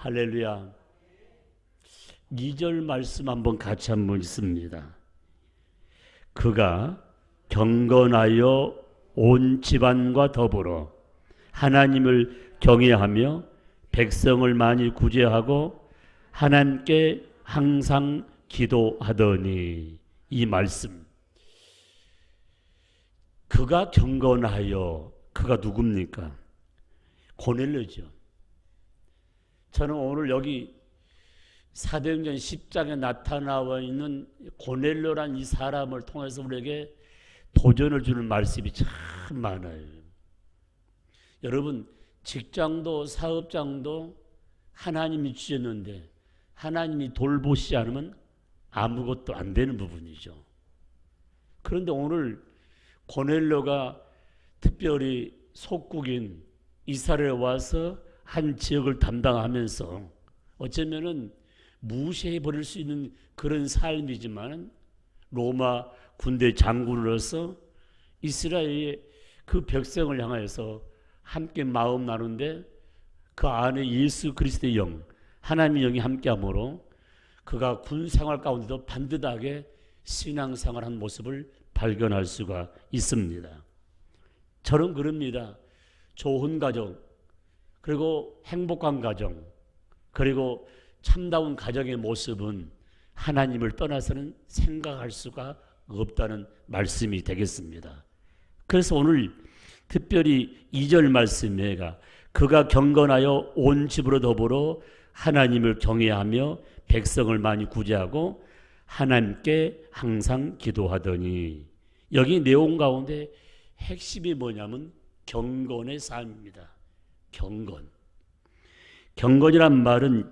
할렐루야. 2절 말씀 한번 같이 한번 읽습니다. 그가 경건하여 온 집안과 더불어 하나님을 경외하며 백성을 많이 구제하고 하나님께 항상 기도하더니, 이 말씀, 그가 경건하여, 그가 누굽니까? 고넬료죠. 저는 오늘 여기 사도행전 10장에 나타나와 있는 고넬료란 이 사람을 통해서 우리에게 도전을 주는 말씀이 참 많아요. 여러분, 직장도 사업장도 하나님이 주셨는데 하나님이 돌보시지 않으면 아무것도 안 되는 부분이죠. 그런데 오늘 고넬료가 특별히 속국인 이스라엘에 와서 한 지역을 담당하면서 어쩌면은 무시해버릴 수 있는 그런 삶이지만, 로마 군대 장군으로서 이스라엘의 그 백성을 향하여서 함께 마음 나누는데 그 안에 예수 그리스도의 영, 하나님의 영이 함께함으로 그가 군 생활 가운데도 반듯하게 신앙생활한 모습을 발견할 수가 있습니다. 저는 그럽니다. 좋은 가정, 그리고 행복한 가정, 그리고 참다운 가정의 모습은 하나님을 떠나서는 생각할 수가 없다는 말씀이 되겠습니다. 그래서 오늘 특별히 2절 말씀에가 그가 경건하여 온 집으로 더불어 하나님을 경외하며 백성을 많이 구제하고 하나님께 항상 기도하더니, 여기 내용 가운데 핵심이 뭐냐면 경건의 삶입니다. 경건. 경건이란 말은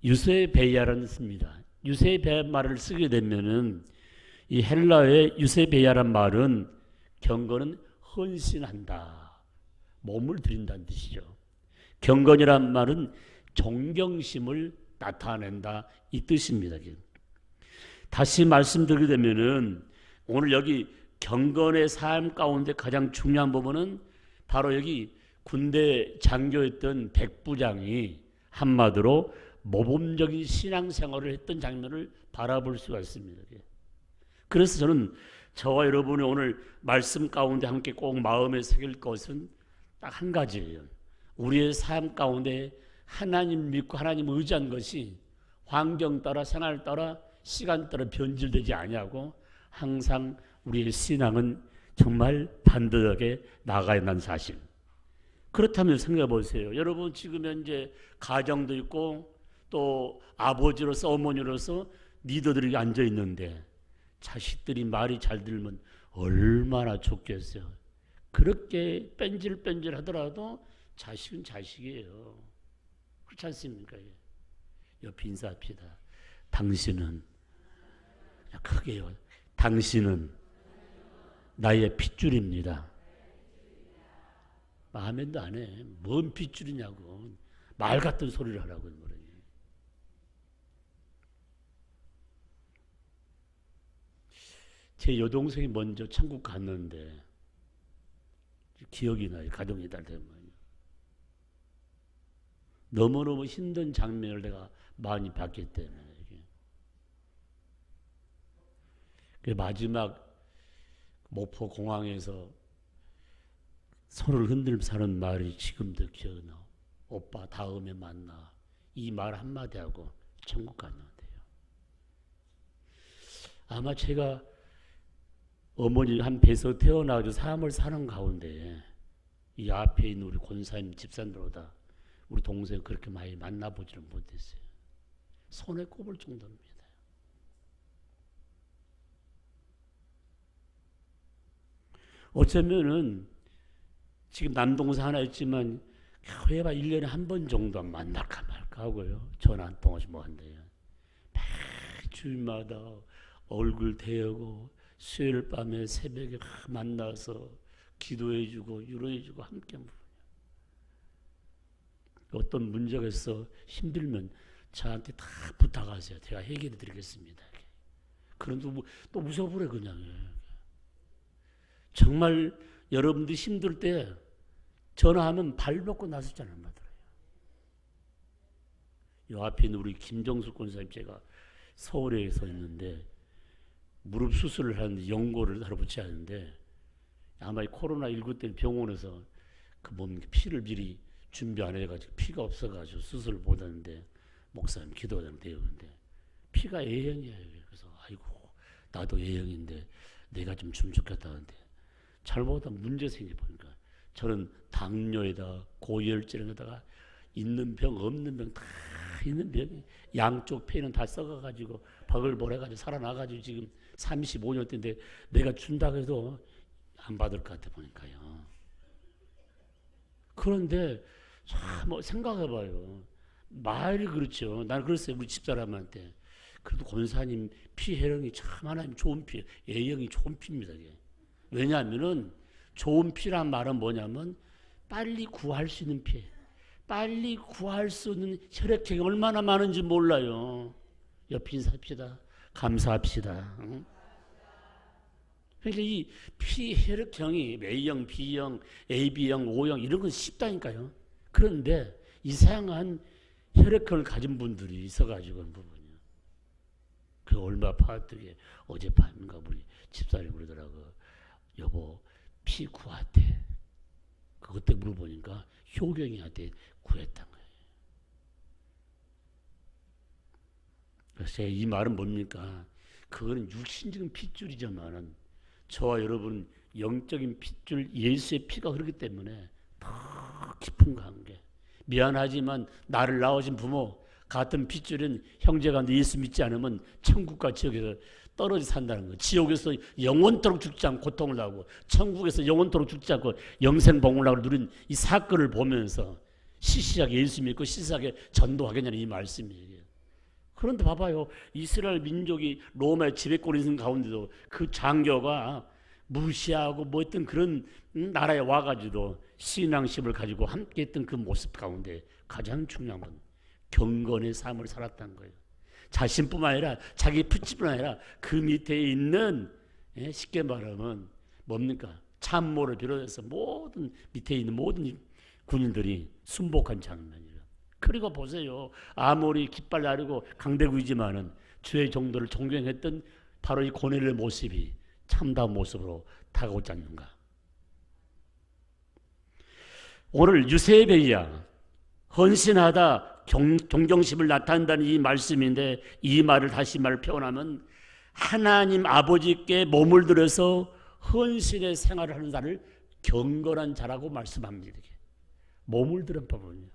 유세베이아라는 뜻입니다. 유세베이아 말을 쓰게 되면은 이 헬라어의 유세베이아란 말은 경건은 헌신한다, 몸을 드린다는 뜻이죠. 경건이란 말은 존경심을 나타낸다, 이 뜻입니다. 다시 말씀드리게 되면은 오늘 여기 경건의 삶 가운데 가장 중요한 부분은 바로 여기 군대 장교였던 백부장이 한마디로 모범적인 신앙생활을 했던 장면을 바라볼 수가 있습니다. 그래서 저는 저와 여러분이 오늘 말씀 가운데 함께 꼭 마음에 새길 것은 딱 한 가지예요. 우리의 삶 가운데 하나님 믿고 하나님 의지한 것이 환경 따라, 생활 따라, 시간 따라 변질되지 아니하고 항상 우리의 신앙은 정말 반듯하게 나가야 한다는 사실. 그렇다면 생각해 보세요. 여러분 지금 현재 가정도 있고 또 아버지로서 어머니로서 리더들이 앉아 있는데 자식들이 말이 잘 들면 얼마나 좋겠어요. 그렇게 뺀질뺀질 하더라도 자식은 자식이에요. 그렇지 않습니까? 옆에 인사합시다. 당신은, 크게요, 당신은 나의 핏줄입니다. 마음에도 안 해. 뭔 핏줄이냐고. 말 같은 소리를 하라고. 그러니. 제 여동생이 먼저 천국 갔는데 기억이 나요. 가정이 달 되면. 너무너무 힘든 장면을 내가 많이 봤기 때문에. 마지막 목포 공항에서 손을 흔들면서 하는 말이 지금도 기억나. 오빠 다음에 만나. 이 말 한마디 하고 천국 갔는데요. 아마 제가 어머니 한 배에서 태어나서 삶을 사는 가운데 이 앞에 있는 우리 권사님 집사님들보다 우리 동생 그렇게 많이 만나보지를 못했어요. 손에 꼽을 정도입니다. 어쩌면은 지금 남동생 하나 있지만 해봐 1년에 한 번 정도 만날까 말까 하고요. 전화 한 통화씩 뭐 한대요. 매 주일마다 얼굴 대고 수요일 밤에 새벽에 만나서 기도해주고 위로해주고 함께 하는 부분이에요. 어떤 문제가 있어 힘들면 저한테 다 부탁하세요. 제가 해결해 드리겠습니다. 그런데 또 무서워버려 그냥. 정말 여러분들이 힘들 때 전화하면 발 벗고 나서잖아요. 요 앞에 있는 우리 김정숙 권사님, 제가 서울에 서 있는데 무릎 수술을 하는데 연고를 하러 붙여야 하는데, 아마 이 코로나19 때문에 병원에서 그 몸 피를 미리 준비 안 해가지고 피가 없어가지고 수술을 못 하는데, 목사님 기도하자면 되었는데 피가 A형이에요. 그래서 아이고 나도 A형인데 내가 좀 주면 좋겠다 하는데, 잘못하면 문제 생겨보니까 저는 당뇨에다 고혈증에다가 있는 병 없는 병 다 있는 병이, 양쪽 폐는 다 썩어가지고 버글버글해가지고 살아나가지고 지금 35년 때인데 내가 준다고 해도 안 받을 것 같아 보니까요. 그런데 참 생각해봐요. 말이 그렇죠. 나는 그랬어요. 우리 집사람한테. 그래도 권사님 피 혈형이 참 하나님 좋은 피, A형이 좋은 피입니다. 이게. 왜냐하면은 좋은 피란 말은 뭐냐면 빨리 구할 수 있는 피, 빨리 구할 수 있는 혈액형이 얼마나 많은지 몰라요. 옆인 삽시다. 감사합시다. 응? 그러니까 이 피 혈액형이 A형, B형, AB형, O형 이런 건 쉽다니까요. 그런데 이상한 혈액형을 가진 분들이 있어가지고 그런 부분이요. 그 얼마 파악되게 어젯밤인가 우리 집사람이 그러더라고. 여보 피 구했대. 그때 물어보니까 효경이한테 구했단 거예요. 그래서 제가 이 말은 뭡니까? 그거는 육신적인 핏줄이지만은 저와 여러분 영적인 핏줄 예수의 피가 흐르기 때문에 더 깊은 관계. 미안하지만 나를 낳으신 부모 같은 핏줄인 형제가 예수 믿지 않으면 천국과 지옥에서 떨어져 산다는 거예요. 지옥에서 영원토록 죽지 않고 고통을 하고 천국에서 영원토록 죽지 않고 영생복락을 누린 이 사건을 보면서 시시하게 예수 믿고 시시하게 전도하겠냐는 이 말씀이에요. 그런데 봐봐요. 이스라엘 민족이 로마의 지배권에 있는 가운데도 그 장교가 무시하고 뭐 했던 그런 나라에 와가지고 신앙심을 가지고 함께 했던 그 모습 가운데 가장 중요한 건 경건의 삶을 살았다는 거예요. 자신뿐만 아니라 자기 핏줄뿐만 아니라 그 밑에 있는, 쉽게 말하면 뭡니까? 참모를 비롯해서 모든 밑에 있는 모든 군인들이 순복한 장면이에요. 그리고 보세요. 아무리 깃발 나르고 강대국이지만은 주의 정도를 존경했던 바로 이 고넬의 모습이 참다운 모습으로 다가오지 않는가. 오늘 유세베이야 헌신하다 존경심을 나타낸다는 이 말씀인데, 이 말을 다시 말 표현하면 하나님 아버지께 몸을 들여서 헌신의 생활을 하는 자를 경건한 자라고 말씀합니다. 몸을 들은 법은요.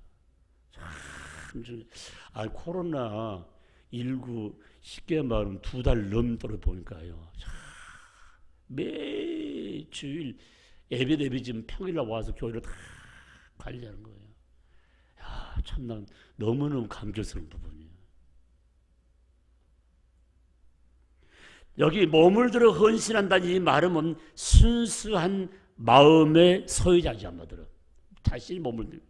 코로나19 쉽게 말하면 2달 넘도록 보니까요. 매주일 예배 지금 평일날 와서 교회를 다 관리하는 거예요. 참 난 너무너무 감격스러운 부분이에요. 여기 몸을 들어 헌신한다는 이 말은 순수한 마음의 소유자지 한마디로. 자신이 몸을 들고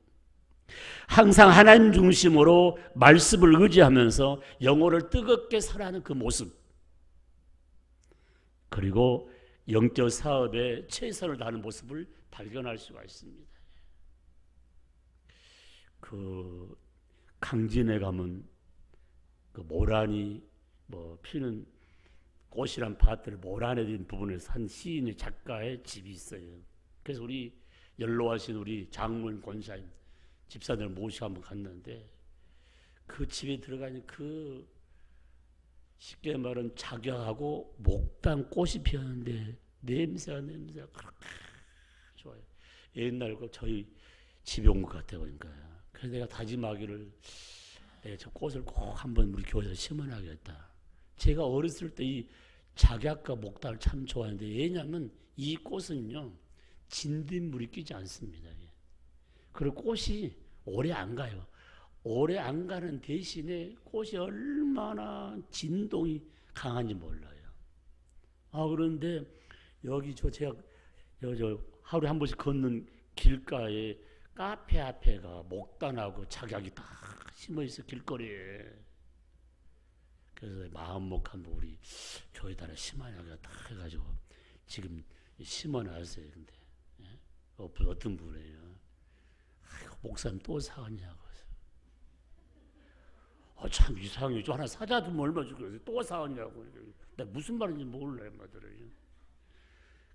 항상 하나님 중심으로 말씀을 의지하면서 영혼을 뜨겁게 살아가는 그 모습, 그리고 영적 사업에 최선을 다하는 모습을 발견할 수가 있습니다. 그 강진에 가면 그 모란이 피는 꽃이란 밭을 모란에 된 부분에서 한 시인의 작가의 집이 있어요. 그래서 우리 연로하신 우리 장문 권사님 집사들 모시고 한번 갔는데, 그 집에 들어가니 그 쉽게 말하면 작약하고 목단 꽃이 피었는데 냄새가 그렇게 좋아요. 옛날 그 저희 집에 온 것 같아 보니까. 그래서 내가 다짐하기를 내가 저 꽃을 꼭 한번 우리 교회에서 심어놔야겠다. 제가 어렸을 때 이 작약과 목단을 참 좋아하는데, 왜냐하면 이 꽃은요 진딧물이 끼지 않습니다. 그리고 꽃이 오래 안 가요. 오래 안 가는 대신에 꽃이 얼마나 진동이 강한지 몰라요. 그런데 여기 제가 하루에 한 번씩 걷는 길가에 카페 앞에가 목단하고 작약이 다 심어 있어, 길거리에. 그래서 마음먹한 우리 교회에다 심어놔가 딱 해가지고 지금 심어놨어요. 근데 어떤 분이에요. 목사님 또 사왔냐고. 참 이상해. 저 하나 사자도 뭐 얼마 주고 또 사왔냐고. 나 무슨 말인지 몰라요, 마들어요.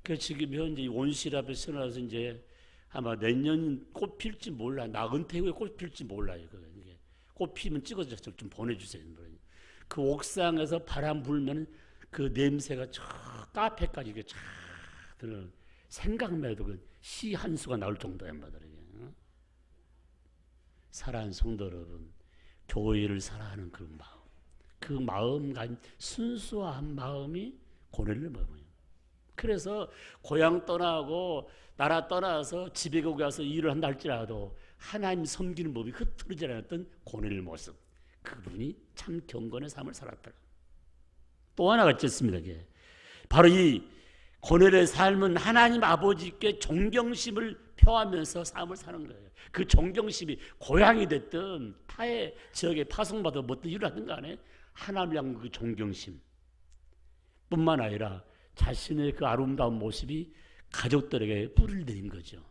그 지금 현재 온실앞에 서나서 이제 아마 내년 꽃 필지 몰라. 나 은퇴 후에 꽃 필지 몰라요. 이게 꽃 피면 찍어서 좀 보내주세요. 그 옥상에서 바람 불면 그 냄새가 저 카페까지 이게 쫙 드는 생각만 해도 그 시 한 수가 나올 정도야, 마들어요. 사랑하는 성도 여러분, 교회를 사랑하는 그 마음, 그 마음간 순수한 마음이 고뇌를 먹어요. 그래서 고향 떠나고 나라 떠나서 집에 가서 일을 한다 할지라도 하나님 섬기는 법이 흐트러지지 않았던 고뇌의 모습, 그분이 참 경건의 삶을 살았다. 또 하나가 있습니다. 바로 이 고뇌의 삶은 하나님 아버지께 존경심을 표하면서 삶을 사는 거예요. 그 존경심이 고향이 됐든 타의 지역에 파송받아 뭐든 일을 하든 간에 하나님을 향한 그 존경심 뿐만 아니라 자신의 그 아름다운 모습이 가족들에게 뿔을 들인 거죠.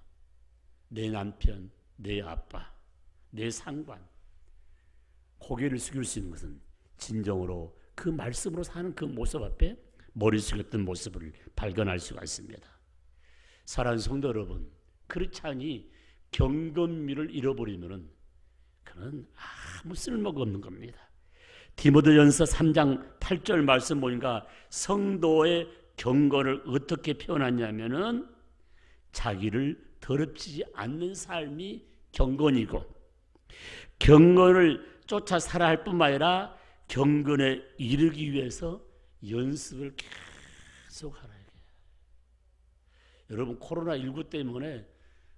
내 남편, 내 아빠, 내 상관, 고개를 숙일 수 있는 것은 진정으로 그 말씀으로 사는 그 모습 앞에 머리 숙였던 모습을 발견할 수가 있습니다. 사랑하는 성도 여러분, 그렇지 않니 경건미를 잃어버리면은 그는 아무 쓸모가 없는 겁니다. 디모데전서 3장 8절 말씀 보니까 성도의 경건을 어떻게 표현하냐면은 자기를 더럽히지 않는 삶이 경건이고 경건을 쫓아 살아야 할 뿐만 아니라 경건에 이르기 위해서 연습을 계속 하라. 여러분 코로나19 때문에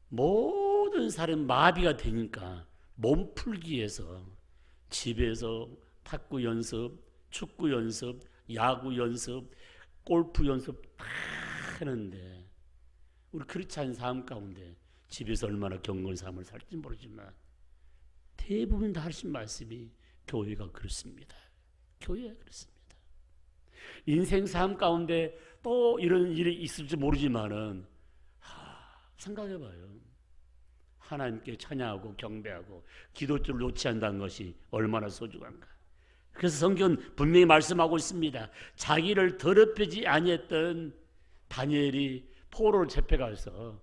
모든 사람이 마비가 되니까 몸풀기 위해서 집에서 탁구 연습, 축구 연습, 야구 연습, 골프 연습 다 하는데 우리 그렇지 않은 삶 가운데 집에서 얼마나 경건 삶을 살지 모르지만 대부분 다 하신 말씀이 교회가 그렇습니다. 교회가 그렇습니다. 인생 삶 가운데 또 이런 일이 있을지 모르지만은 생각해봐요. 하나님께 찬양하고 경배하고 기도줄을 놓지 않는다는 것이 얼마나 소중한가. 그래서 성경은 분명히 말씀하고 있습니다. 자기를 더럽히지 아니했던 다니엘이 포로를 잡혀가서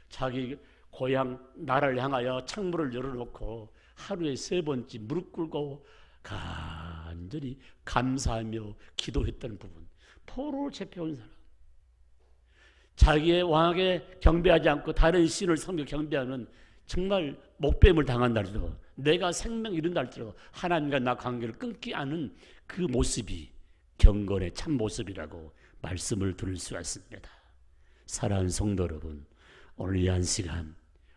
자기 고향 나라를 향하여 창문을 열어놓고 하루에 3번째 무릎 꿇고 간절히 감사하며 기도했다는 부분. 포로를 잡혀온 사람, 자기의 왕에게 경배하지 않고 다른 신을 섬겨 경배하는 정말 목뱀을 당한 날도 내가 생명 잃은 날도 하나님과 나 관계를 끊기 않은 그 모습이 경건의 참 모습이라고 말씀을 들을 수가 있습니다. 사랑하는 성도 여러분, 오늘 이 한 시간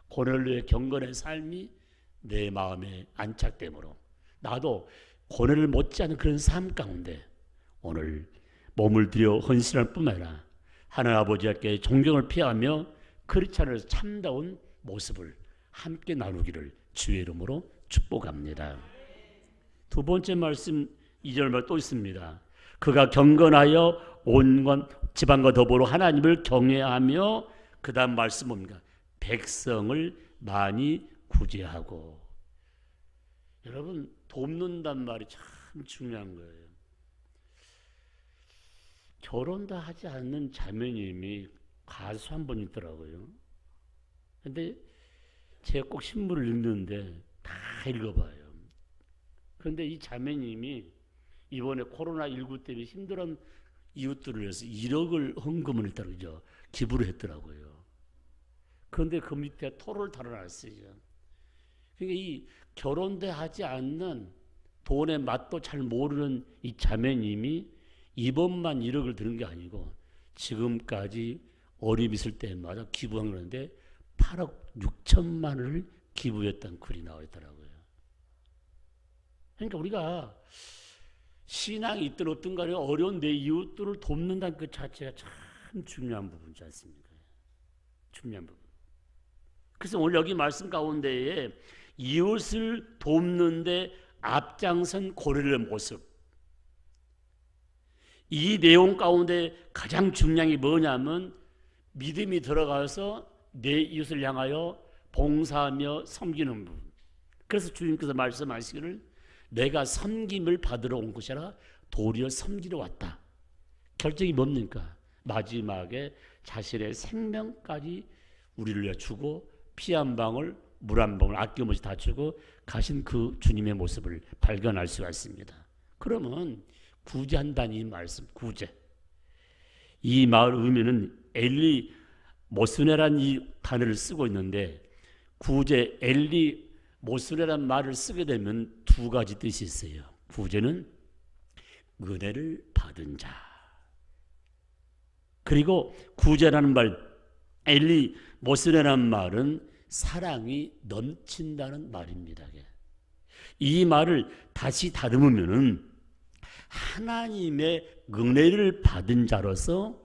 고넬료의 경건의 삶이 내 마음에 안착되므로 나도 고뇌를 못지않은 그런 삶 가운데 오늘 몸을 들여 헌신할 뿐만 아니라 하나님 아버지께 존경을 표하며 크리스찬으로서 참다운 모습을 함께 나누기를 주의 이름으로 축복합니다. 두 번째 말씀 2절 말 또 있습니다. 그가 경건하여 온 지방과 더불어 하나님을 경외하며 그 다음 말씀 뭡니까? 백성을 많이 구제하고. 여러분 돕는단 말이 참 중요한 거예요. 결혼도 하지 않는 자매님이 가수 한 분 있더라고요. 근데 제가 꼭 신문을 읽는데 다 읽어봐요. 그런데 이 자매님이 이번에 코로나19 때문에 힘들은 이웃들을 위해서 1억을 헌금을 했더라고요. 기부를 했더라고요. 그런데 그 밑에 토를 달아놨어요. 그러니까 이 결혼도 하지 않는 돈의 맛도 잘 모르는 이 자매님이 이번만 1억을 드는 게 아니고 지금까지 어립 있을 때마다 기부한 건데 8억 6천만 원을 기부했다는 글이 나와 있더라고요. 그러니까 우리가 신앙이 있든 어떤 간에 어려운 내 이웃들을 돕는다는 그 자체가 참 중요한 부분이지 않습니까? 중요한 부분. 그래서 오늘 여기 말씀 가운데에 이웃을 돕는데 앞장선 고넬료의 모습, 이 내용 가운데 가장 중요한 게 뭐냐면 믿음이 들어가서 내 이웃을 향하여 봉사하며 섬기는 부분. 그래서 주님께서 말씀하시기를 내가 섬김을 받으러 온 것이 아니라 도리어 섬기러 왔다. 결정이 뭡니까? 마지막에 자신의 생명까지 우리를 위해 주고 피 한 방울 물 한 방울 아낌없이 다 주고 가신 그 주님의 모습을 발견할 수가 있습니다. 그러면 구제한다는 이 말씀, 구제. 이 말 의미는 엘리 모스네라는 이 단어를 쓰고 있는데 구제 엘리 모스네라는 말을 쓰게 되면 두 가지 뜻이 있어요. 구제는 은혜를 받은 자. 그리고 구제라는 말 엘리 모스네라는 말은 사랑이 넘친다는 말입니다. 이 말을 다시 다듬으면은 하나님의 은혜를 받은 자로서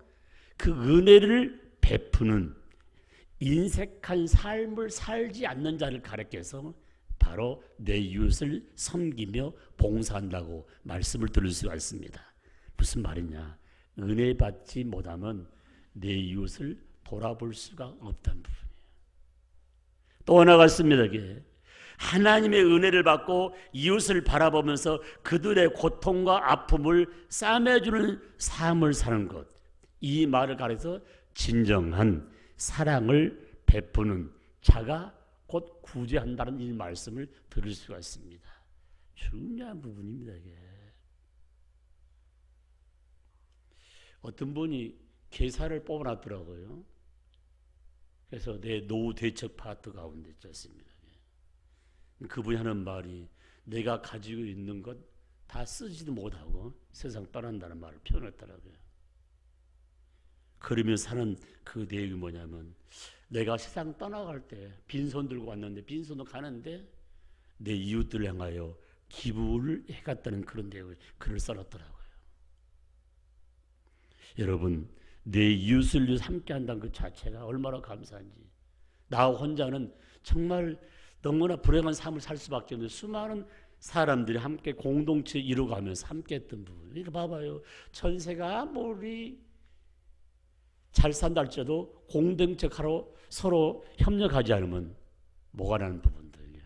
그 은혜를 베푸는 인색한 삶을 살지 않는 자를 가리켜서 바로 내 이웃을 섬기며 봉사한다고 말씀을 들을 수가 있습니다. 무슨 말이냐? 은혜 받지 못하면 내 이웃을 돌아볼 수가 없다는 부분이에요. 또 나갔습니다. 하나님의 은혜를 받고 이웃을 바라보면서 그들의 고통과 아픔을 싸매주는 삶을 사는 것. 이 말을 가려서 진정한 사랑을 베푸는 자가 곧 구제한다는 이 말씀을 들을 수가 있습니다. 중요한 부분입니다. 이게. 어떤 분이 계사를 뽑아놨더라고요. 그래서 내 노후 대책 파트 가운데 있었습니다. 그분이 하는 말이 내가 가지고 있는 것 다 쓰지도 못하고 세상 떠난다는 말을 표현했더라고요. 그러면서 하는 그 내용이 뭐냐면 내가 세상 떠나갈 때 빈손 들고 왔는데 빈손으로 가는데 내 이웃들을 향하여 기부를 해갔다는 그런 내용을 글을 써놨더라고요. 여러분 내 이웃을 위해서 함께 한다는 그 자체가 얼마나 감사한지. 나 혼자는 정말 너무나 불행한 삶을 살 수밖에 없는데 수많은 사람들이 함께 공동체 이루어가면서 함께 했던 부분. 이거 봐봐요. 전세가 아무리 잘 산다 할지라도 공동체로 서로 협력하지 않으면 뭐가 나는 부분들이에요.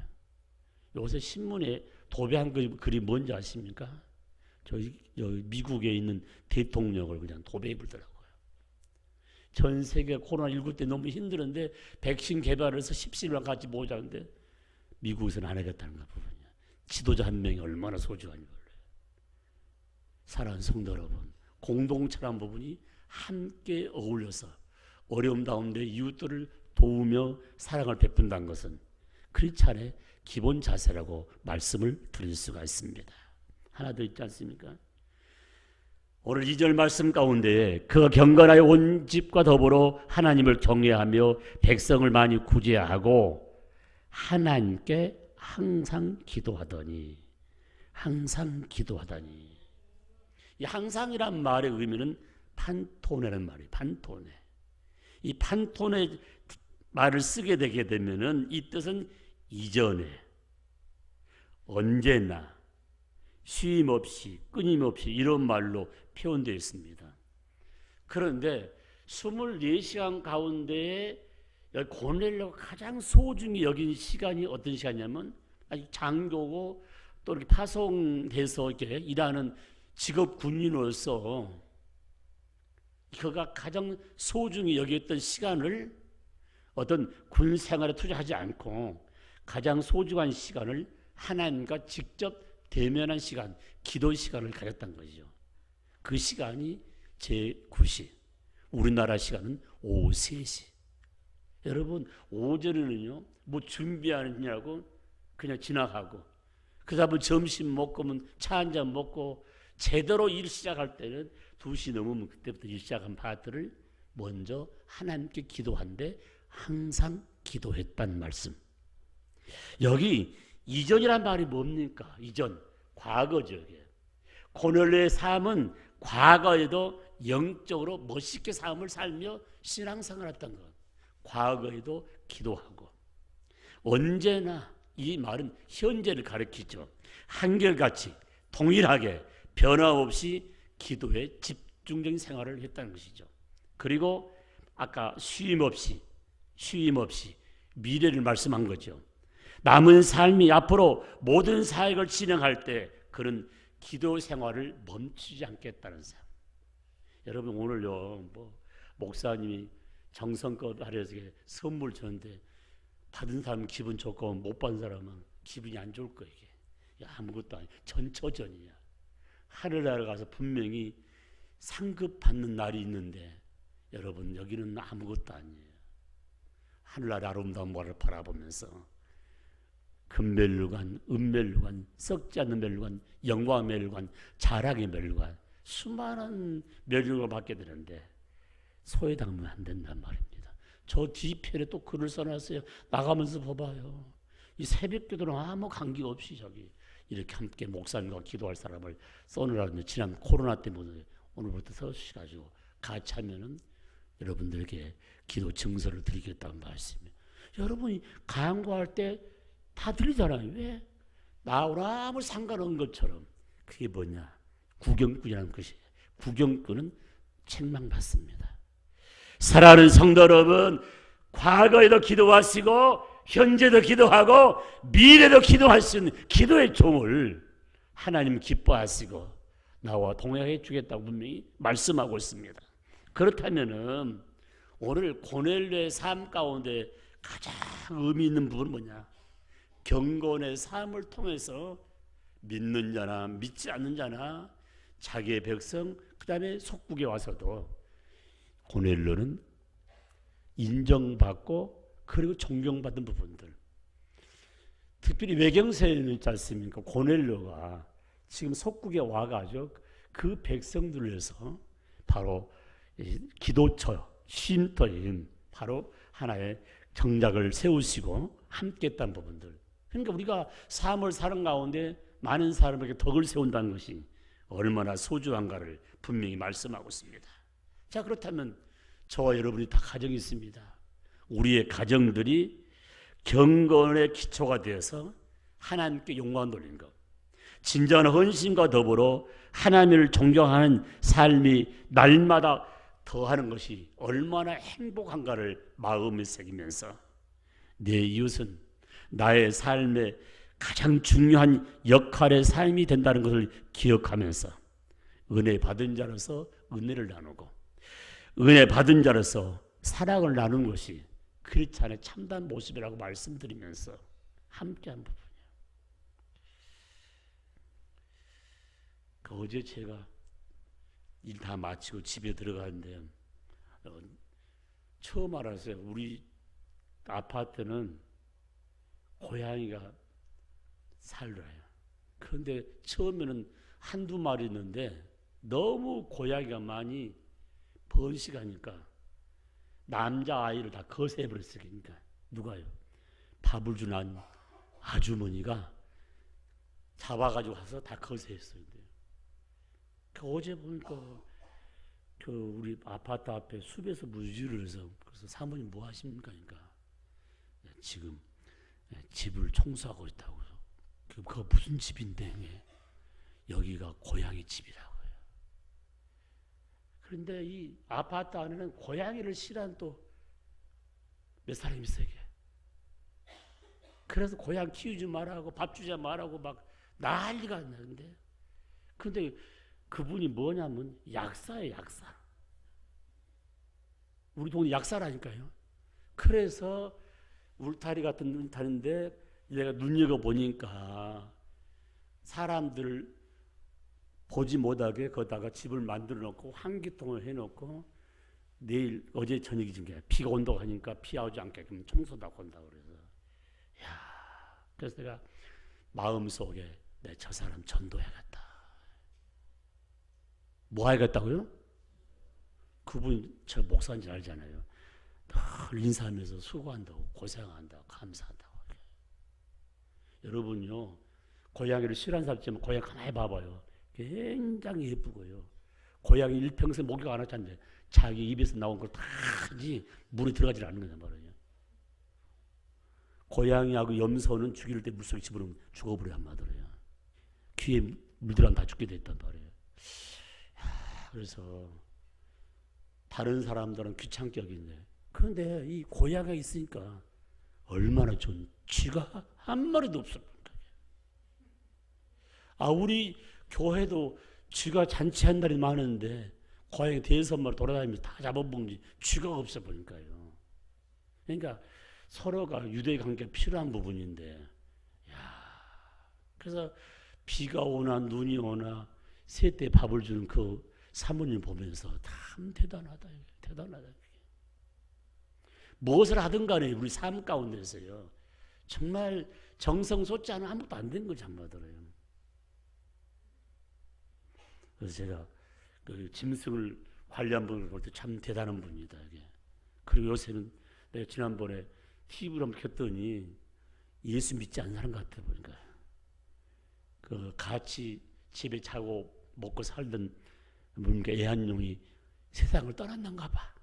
요새 신문에 도배한 글이 뭔지 아십니까? 저희 미국에 있는 대통령을 그냥 도배해 버리더라고요. 전 세계 코로나19 때 너무 힘들었는데 백신 개발을 해서 10시간 같이 모자는데 미국에서는 안 하겠다는 거 부분이야. 지도자 한 명이 얼마나 소중한지 몰라요. 사랑하는 성도 여러분, 공동체라는 부분이 함께 어울려서 어려움 가운데 이웃들을 도우며 사랑을 베푼다는 것은 크리스찬의 기본 자세라고 말씀을 드릴 수가 있습니다. 하나 더 있지 않습니까? 오늘 2절 말씀 가운데 그 경건하여 온 집과 더불어 하나님을 경외하며 백성을 많이 구제하고 하나님께 항상 기도하더니 이 항상이란 말의 의미는 판토네라는 말이에요. 판토네. 이 판토네 말을 쓰게 되게 되면은 이 뜻은 이전에 언제나 쉼 없이 끊임없이 이런 말로 표현되어 있습니다. 그런데 24시간 가운데 고넬료가 가장 소중히 여긴 시간이 어떤 시간이냐면 아직 장교고 또 이렇게 파송돼서 이렇게 일하는 직업 군인으로서 그가 가장 소중히 여겼던 시간을 어떤 군 생활에 투자하지 않고 가장 소중한 시간을 하나님과 직접 대면한 시간, 기도 시간을 가졌던 거죠. 그 시간이 제9시, 우리나라 시간은 오후 3시. 여러분 오전에는요 뭐 준비하느냐고 그냥 지나가고 그 다음에 점심 먹고면 차 한잔 먹고 제대로 일 시작할 때는 2시 넘으면 그때부터 일 시작한 파트를 먼저 하나님께 기도한데 항상 기도했다는 말씀. 여기 이전이란 말이 뭡니까? 이전, 과거죠. 고넬료의 삶은 과거에도 영적으로 멋있게 삶을 살며 신앙생활을 했던 것. 과거에도 기도하고 언제나 이 말은 현재를 가리키죠. 한결같이 동일하게 변함없이 기도에 집중적인 생활을 했다는 것이죠. 그리고 아까 쉼 없이 미래를 말씀한 거죠. 남은 삶이 앞으로 모든 사역을 진행할 때 그런 기도 생활을 멈추지 않겠다는 삶. 여러분 오늘요 목사님이 정성껏 하려서 선물 줬는데 받은 사람은 기분 좋고 못 받은 사람은 기분이 안 좋을 거예요. 이게 아무것도 아니야. 전초전이야. 하늘나라 가서 분명히 상급 받는 날이 있는데 여러분 여기는 아무것도 아니에요. 하늘나라 아름다운 모를 바라보면서 금멜루관, 은멜루관, 썩지 않는 멜루관, 영광의 멜루관, 자랑의 멜루관, 수많은 멜루관을 받게 되는데 소외당하면 안 된단 말입니다. 저 뒤편에 또 글을 써놨어요. 나가면서 봐봐요. 이 새벽기도는 아무 관계 없이 저기 이렇게 함께 목사님과 기도할 사람을 써놓으라는데 지난 코로나 때문에 오늘부터 서주셔가지고 같이 하면은 여러분들에게 기도 증서를 드리겠다는 말씀이에요. 여러분이 간구할 때 다 들리잖아요. 왜? 나하고는 아무 상관없는 것처럼. 그게 뭐냐? 구경꾼이라는 것이에요. 구경꾼은 책망받습니다. 사랑하는 성도 여러분, 과거에도 기도하시고 현재도 기도하고 미래도 기도할 수 있는 기도의 종을 하나님 기뻐하시고 나와 동행해 주겠다고 분명히 말씀하고 있습니다. 그렇다면은 오늘 고넬료의 삶 가운데 가장 의미 있는 부분은 뭐냐? 경건의 삶을 통해서 믿는 자나 믿지 않는 자나 자기의 백성 그 다음에 속국에 와서도 고넬료는 인정받고 그리고 존경받은 부분들, 특별히 외경세는 있지 않습니까? 고넬료가 지금 속국에 와가지고 그 백성들을 위해서 바로 기도처, 쉼터인 바로 하나의 정작을 세우시고 함께 했다는 부분들. 그러니까 우리가 삶을 사는 가운데 많은 사람에게 덕을 세운다는 것이 얼마나 소중한가를 분명히 말씀하고 있습니다. 자, 그렇다면 저와 여러분이 다 가정이 있습니다. 우리의 가정들이 경건의 기초가 되어서 하나님께 영광 돌리는 것, 진정한 헌신과 더불어 하나님을 존경하는 삶이 날마다 더하는 것이 얼마나 행복한가를 마음에 새기면서 내 이웃은 나의 삶의 가장 중요한 역할의 삶이 된다는 것을 기억하면서 은혜 받은 자로서 은혜를 나누고 은혜 받은 자로서 사랑을 나누는 것이 크리스찬의 참된 모습이라고 말씀드리면서 함께한 부분이에요. 어제 제가 일 다 마치고 집에 들어가는데 처음 알았어요. 우리 아파트는 고양이가 살아요. 그런데 처음에는 한두 마리 있는데 너무 고양이가 많이 번식하니까 남자아이를 다 거세해버렸어요. 그러니까 누가요? 밥을 주는 아주머니가 잡아가지고 가서 다 거세했어요. 어제 보니까 우리 아파트 앞에 숲에서 무지를 해서 그래서 사모님 뭐 하십니까? 그러니까 지금 집을 청소하고 있다고. 그거 무슨 집인데? 여기가 고양이 집이라고요. 그런데 이 아파트 안에는 고양이를 싫어하는 또 몇 사람이 있어요. 그래서 고양 키우지 말라고 밥 주지 말라고 막 난리가 나는데, 그런데 그분이 뭐냐면 약사예요. 약사. 우리 동네 약사라니까요. 그래서 울타리 같은 눈 타는데 내가 눈여겨보니까 사람들 보지 못하게 거기다가 집을 만들어 놓고 환기통을 해놓고 내일 어제 저녁이 진 게 비가 온다고 하니까 비 오지 않게끔 청소도 하고 온다고 그래서 그래서 내가 마음속에 내 저 사람 전도해야겠다. 뭐 하겠다고요? 그분 저 목사인지 알잖아요. 늘 인사하면서 수고한다고 고생한다고 감사한다고. 여러분요 고양이를 싫어하는 사람 있지만 고양이 가만히 봐봐요. 굉장히 예쁘고요. 고양이 일평생 목욕 안 하잖아요. 자기 입에서 나온 걸 다 하지 물에 들어가지 않는 거란 말이에요. 고양이하고 염소는 죽일 때 물속에 집어넣으면 죽어버려 한 말이에요. 귀에 물들어가면 다 죽게 됐단 말이에요. 그래서 다른 사람들은 귀찮게 여기는데 그런데 이 고양이가 있으니까 얼마나 좋은 쥐가 한 마리도 없습니다. 우리 교회도 쥐가 잔치한 날이 많은데 고양이 대여섯 마리 돌아다니면서 다 잡아먹는지 쥐가 없어 보니까요. 그러니까 서로가 유대 관계가 필요한 부분인데, 그래서 비가 오나 눈이 오나 새 때 밥을 주는 그 사모님 보면서 참 대단하다. 대단하다. 무엇을 하든 간에 우리 삶 가운데서요, 정말 정성 쏟지 않으면 아무것도 안 된 거지, 한마디로요. 그래서 제가 그 짐승을 관리한 분을 볼 때 참 대단한 분이다. 이게. 그리고 요새는 내가 지난번에 TV를 한번 켰더니 예수 믿지 않는 사람 같아 보니까, 그 같이 집에 자고 먹고 살던 뭔가 애완용이 세상을 떠났는가 봐.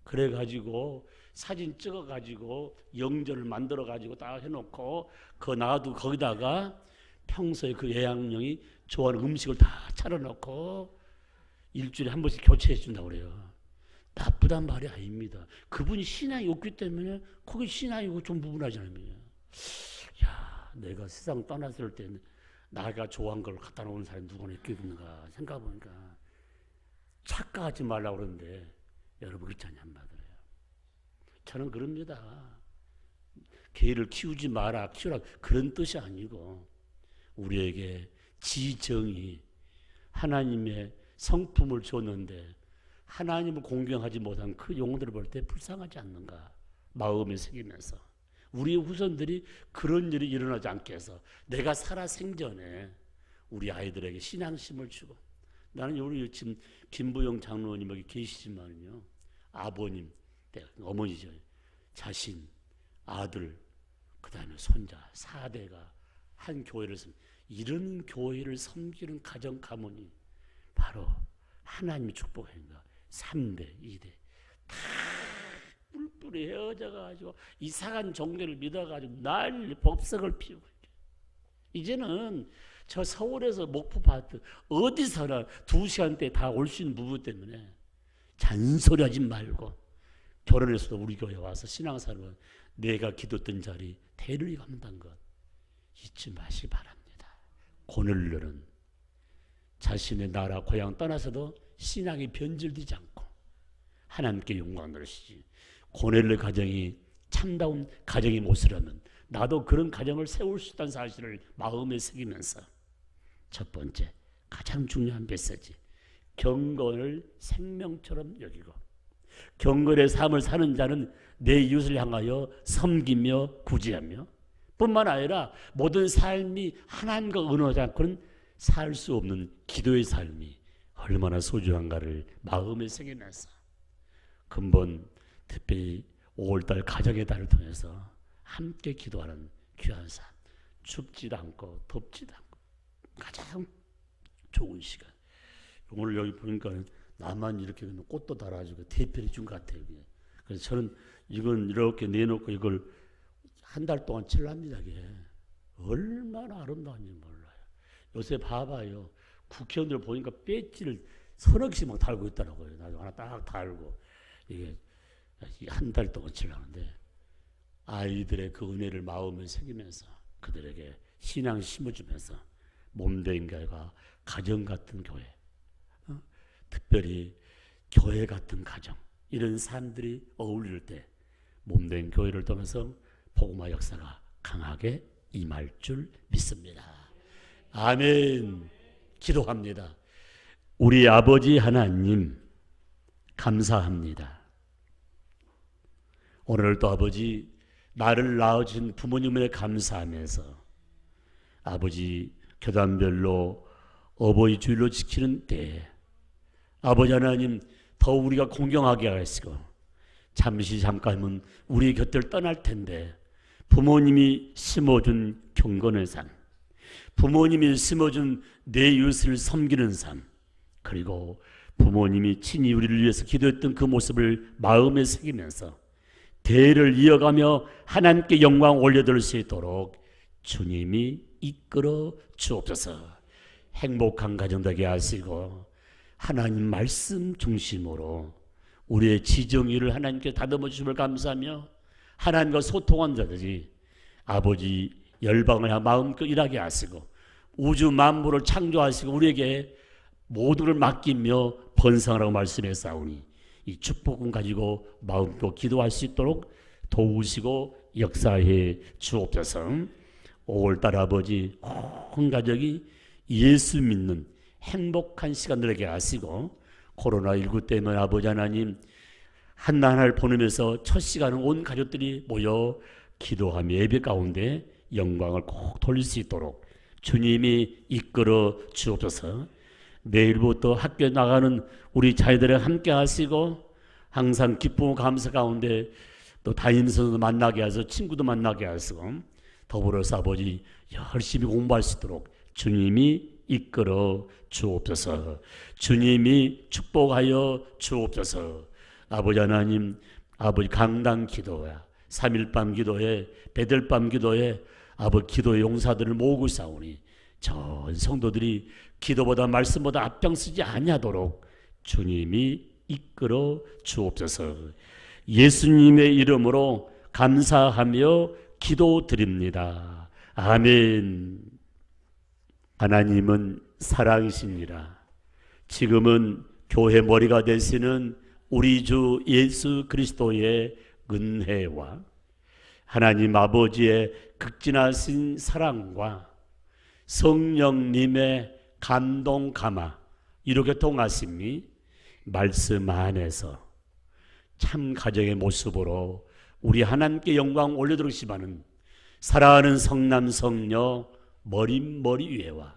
그래가지고 사진 찍어가지고 영전을 만들어가지고 딱 해놓고 그 놔두 거기다가 평소에 그 애완용이 좋아하는 음식을 다 차려놓고 일주일에 한 번씩 교체해 준다고 그래요. 나쁘단 말이 아닙니다. 그분이 신앙이 없기 때문에 거기 신앙이고 좀 부분하잖아요. 내가 세상 떠났을 때 나가 좋아한 걸 갖다 놓은 사람이 누구나 있겠는가 생각해보니까 착각하지 말라고 그러는데 여러분 그렇지 않냐 말이에요. 저는 그럽니다. 개를 키우지 마라, 키우라 그런 뜻이 아니고 우리에게 지정이 하나님의 성품을 줬는데 하나님을 공경하지 못한 그 영혼들을 볼 때 불쌍하지 않는가 마음에 새기면서 우리의 후손들이 그런 일이 일어나지 않게 해서 내가 살아 생전에 우리 아이들에게 신앙심을 주고, 나는 우리 지금 김부영 장로님 여기 계시지만요, 아버님, 어머니죠, 자신, 아들, 그 다음에 손자 4대가 한 교회를 이런 교회를 섬기는 가정 가문이 바로 하나님의 축복입니다. 3대, 2대 다 뿔뿔이 헤어져가지고 이상한 종교를 믿어가지고 난리 법석을 피우고, 이제는 저 서울에서 목포파트 어디서나 2시간대 다 올 수 있는 부부 때문에 잔소리하지 말고 결혼해서도 우리 교회 와서 신앙생활을 내가 기도했던 자리 대를 감당한 것 잊지 마시기 바랍니다. 고넬료는 자신의 나라 고향 떠나서도 신앙이 변질되지 않고 하나님께 영광 돌리시지. 고넬료 가정이 참다운 가정의 모습이라면 나도 그런 가정을 세울 수 있다는 사실을 마음에 새기면서 첫 번째 가장 중요한 메시지, 경건을 생명처럼 여기고 경건의 삶을 사는 자는 내 이웃을 향하여 섬기며 구제하며 뿐만 아니라 모든 삶이 하나님과 의논하지 않고는 살 수 없는 기도의 삶이 얼마나 소중한가를 마음에 새기면서 근본 특별히 5월달 가정의 달을 통해서 함께 기도하는 귀한 삶, 춥지도 않고 덥지도 않고 가장 좋은 시간. 오늘 여기 보니까 나만 이렇게 꽃도 달아주고 대표해 준 것 같아요. 그래서 저는 이건 이렇게 내놓고 이걸 한 달 동안 칠랍니다. 이게 얼마나 아름다운지 몰라요. 요새 봐봐요. 국회의원들 보니까 배지를 서너 개씩 막 달고 있더라고요. 나도 하나 딱 달고 이게 한 달 동안 칠하는데 아이들의 그 은혜를 마음에 새기면서 그들에게 신앙 심어주면서 몸된 교회가 가정 같은 교회, 특별히 교회 같은 가정, 이런 사람들이 어울릴 때 몸된 교회를 통해서 복음화 역사가 강하게 임할 줄 믿습니다. 아멘. 기도합니다. 우리 아버지 하나님 감사합니다. 오늘도 아버지 나를 낳아주신 부모님에 감사하면서 아버지 교단별로 어버이 주일로 지키는 때에 아버지 하나님 더 우리가 공경하게 하시고 잠깐은 우리 곁을 떠날 텐데 부모님이 심어준 경건의 삶, 부모님이 심어준 내 이웃을 섬기는 삶, 그리고 부모님이 친히 우리를 위해서 기도했던 그 모습을 마음에 새기면서 대를 이어가며 하나님께 영광 올려드릴 수 있도록 주님이 이끌어 주옵소서. 행복한 가정 되게 하시고 하나님 말씀 중심으로 우리의 지정의를 하나님께 다듬어 주심을 감사하며 하나님과 소통한 자들이 아버지 열방을 마음껏 일하게 하시고 우주 만물을 창조하시고 우리에게 모두를 맡기며 번성하라고 말씀했사오니 이 축복은 가지고 마음껏 기도할 수 있도록 도우시고 역사해 주옵소서. 5월달 아버지 온 가족이 예수 믿는 행복한 시간 되게 하시고 코로나19 때문에 아버지 하나님 한나날 보내면서 첫 시간은 온 가족들이 모여 기도하며 예배 가운데 영광을 꼭 돌릴 수 있도록 주님이 이끌어 주옵소서. 내일부터 학교에 나가는 우리 자녀들을 함께 하시고 항상 기쁨과 감사 가운데 또 담임선생도 만나게 하셔서 친구도 만나게 하시고 더불어서 아버지 열심히 공부할 수 있도록 주님이 이끌어 주옵소서. 주님이 축복하여 주옵소서. 아버지 하나님, 아버지 강단 기도야 3일밤 기도에 베들밤 기도에 아버지 기도의 용사들을 모으고 싸우니 전 성도들이 기도보다 말씀보다 앞장서지 아니하도록 주님이 이끌어 주옵소서. 예수님의 이름으로 감사하며 기도드립니다. 아멘. 하나님은 사랑이십니다. 지금은 교회 머리가 되시는 우리 주 예수 그리스도의 은혜와 하나님 아버지의 극진하신 사랑과 성령님의 감동 감화 이렇게 통하심이 말씀 안에서 참 가정의 모습으로 우리 하나님께 영광 올려드리고 싶어하는 사랑하는 성남 성녀 머리 위에와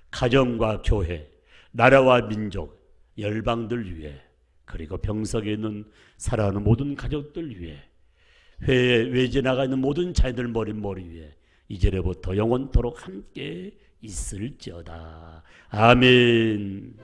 가정과 교회 나라와 민족 열방들 위해 그리고 병석에 있는 사랑하는 모든 가족들 위해 외지에 나가 있는 모든 자녀들 머리 위에 이제부터 영원토록 함께 있을지어다. 아멘.